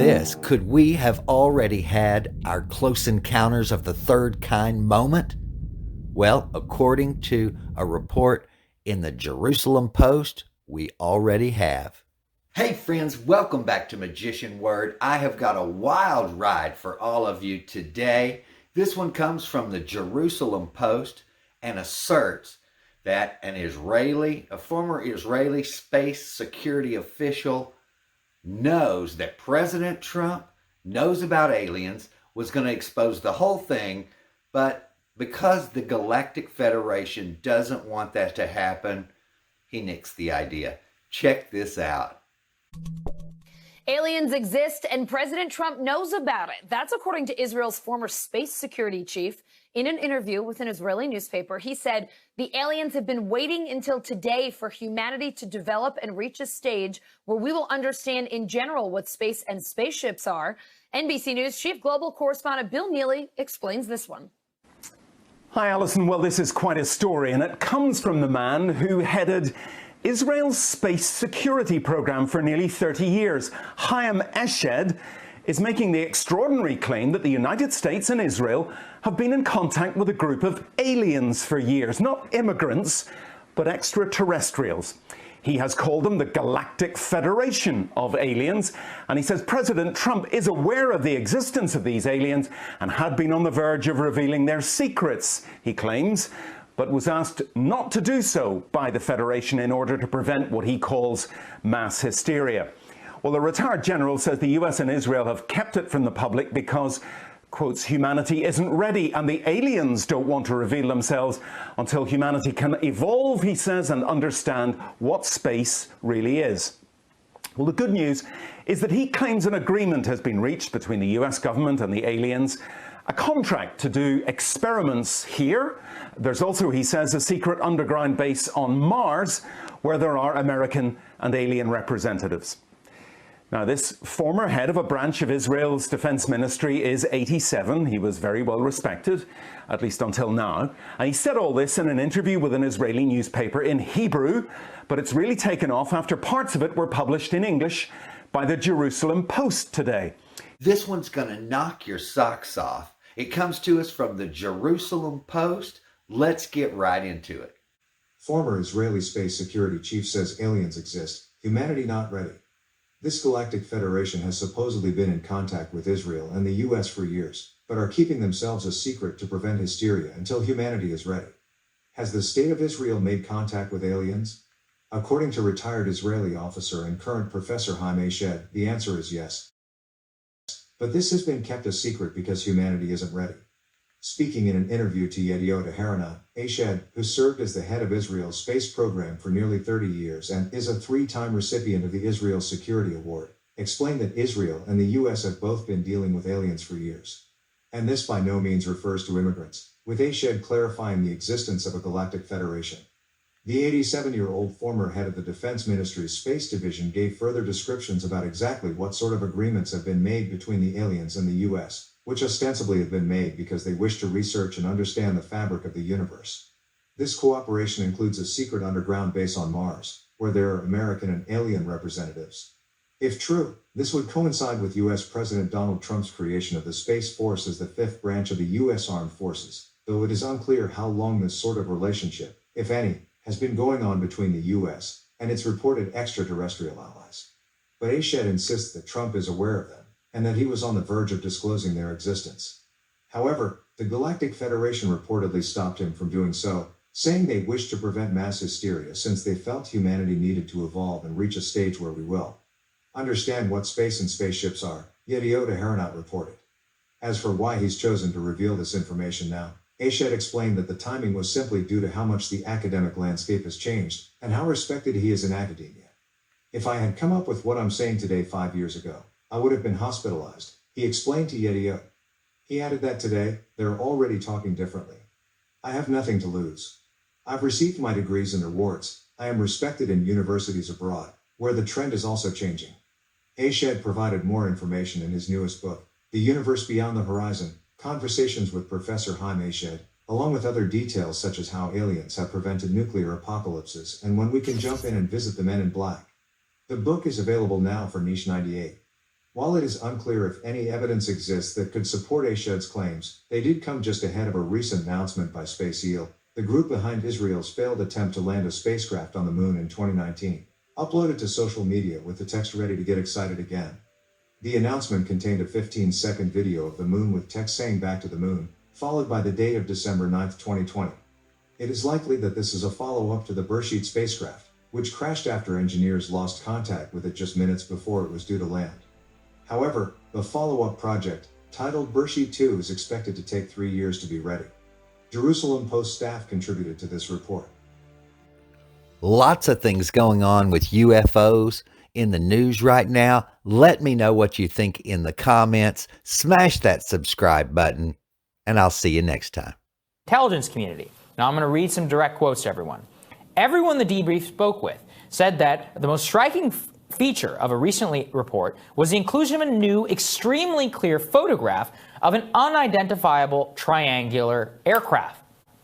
this, could we have already had our close encounters of the third kind moment? Well, according to a report in the Jerusalem Post, we already have. Hey friends, welcome back to Magician Word. I have got a wild ride for all of you today. This one comes from the Jerusalem Post and asserts that a former Israeli space security official knows that President Trump knows about aliens, was going to expose the whole thing, but because the Galactic Federation doesn't want that to happen, he nixed the idea. Check this out. Aliens exist and President Trump knows about it. That's according to Israel's former space security chief. In an interview with an Israeli newspaper, he said the aliens have been waiting until today for humanity to develop and reach a stage where we will understand in general what space and spaceships are. NBC News chief global correspondent Bill Neely explains this one. Hi, Alison. Well, this is quite a story, and it comes from the man who headed Israel's space security program for nearly 30 years. Chaim Eshed is making the extraordinary claim that the United States and Israel have been in contact with a group of aliens for years. Not immigrants, but extraterrestrials. He has called them the Galactic Federation of Aliens, and he says President Trump is aware of the existence of these aliens and had been on the verge of revealing their secrets, he claims, but was asked not to do so by the Federation in order to prevent what he calls mass hysteria. Well, the retired general says the US and Israel have kept it from the public because, quotes, humanity isn't ready and the aliens don't want to reveal themselves until humanity can evolve, he says, and understand what space really is. Well, the good news is that he claims an agreement has been reached between the US government and the aliens, a contract to do experiments here. There's also, he says, a secret underground base on Mars where there are American and alien representatives. Now, this former head of a branch of Israel's defense ministry is 87. He was very well respected, at least until now. And he said all this in an interview with an Israeli newspaper in Hebrew, but it's really taken off after parts of it were published in English by the Jerusalem Post today. This one's going to knock your socks off. It comes to us from the Jerusalem Post. Let's get right into it. Former Israeli space security chief says aliens exist, humanity not ready. This Galactic Federation has supposedly been in contact with Israel and the US for years, but are keeping themselves a secret to prevent hysteria until humanity is ready. Has the State of Israel made contact with aliens? According to retired Israeli officer and current Professor Chaim Eshed, the answer is yes. But this has been kept a secret because humanity isn't ready. Speaking in an interview to Yediot Ahronoth, Eshed, who served as the head of Israel's space program for nearly 30 years and is a three-time recipient of the Israel Security Award, explained that Israel and the US have both been dealing with aliens for years. And this by no means refers to immigrants, with Eshed clarifying the existence of a galactic federation. The 87-year-old former head of the Defense Ministry's Space Division gave further descriptions about exactly what sort of agreements have been made between the aliens and the US, which ostensibly have been made because they wish to research and understand the fabric of the universe. This cooperation includes a secret underground base on Mars, where there are American and alien representatives. If true, this would coincide with US President Donald Trump's creation of the Space Force as the fifth branch of the US Armed Forces, though it is unclear how long this sort of relationship, if any, has been going on between the US and its reported extraterrestrial allies. But Eshed insists that Trump is aware of them, and that he was on the verge of disclosing their existence. However, the Galactic Federation reportedly stopped him from doing so, saying they wished to prevent mass hysteria since they felt humanity needed to evolve and reach a stage where we will understand what space and spaceships are, Yediot Ahronoth reported. As for why he's chosen to reveal this information now, Eshed explained that the timing was simply due to how much the academic landscape has changed and how respected he is in academia. If I had come up with what I'm saying today 5 years ago, I would have been hospitalized, he explained to Yediot. He added that today, they're already talking differently. I have nothing to lose. I've received my degrees and awards. I am respected in universities abroad, where the trend is also changing. Eshed provided more information in his newest book, The Universe Beyond the Horizon, Conversations with Professor Chaim Eshed, along with other details such as how aliens have prevented nuclear apocalypses and when we can jump in and visit the Men in Black. The book is available now for Niche 98. While it is unclear if any evidence exists that could support Eshed's claims, they did come just ahead of a recent announcement by Space Eel, the group behind Israel's failed attempt to land a spacecraft on the moon in 2019, uploaded to social media with the text "ready to get excited again." The announcement contained a 15-second video of the moon with text saying "back to the moon," followed by the date of December 9, 2020. It is likely that this is a follow-up to the Beresheet spacecraft, which crashed after engineers lost contact with it just minutes before it was due to land. However, the follow-up project, titled Beresheet 2, is expected to take 3 years to be ready. Jerusalem Post staff contributed to this report. Lots of things going on with UFOs in the news right now. Let me know what you think in the comments. Smash that subscribe button, and I'll see you next time. Intelligence community. Now I'm going to read some direct quotes to everyone. Everyone the debrief spoke with said that the most striking feature of a recent report was the inclusion of a new, extremely clear photograph of an unidentifiable triangular aircraft.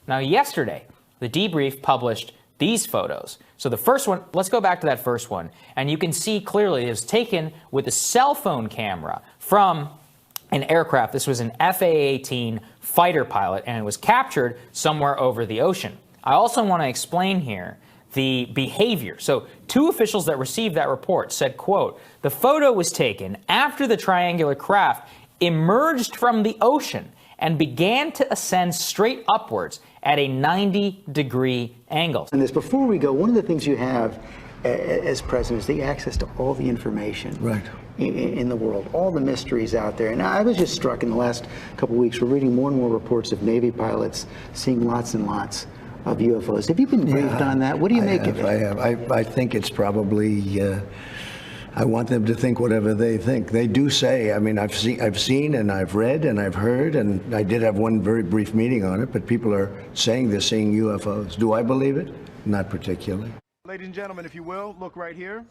Now, yesterday, the debrief published these photos. So the first one, let's go back to that first one, and you can see clearly it was taken with a cell phone camera from an aircraft. This was an FA-18 fighter pilot, and it was captured somewhere over the ocean. I also want to explain here the behavior. So 2 officials that received that report said, quote, "The photo was taken after the triangular craft emerged from the ocean and began to ascend straight upwards at a 90-degree angle." And this, before we go, one of the things you have as president is the access to all the information in the world, all the mysteries out there. And I was just struck in the last couple of weeks, we're reading more and more reports of Navy pilots seeing lots and lots of UFOs. Have you been briefed on that? What do you make of it? I have. I think it's probably, I want them to think whatever they think. They do say, I mean, I've seen and I've read and I've heard, and I did have one very brief meeting on it, but people are saying they're seeing UFOs. Do I believe it? Not particularly. Ladies and gentlemen, if you will, look right here.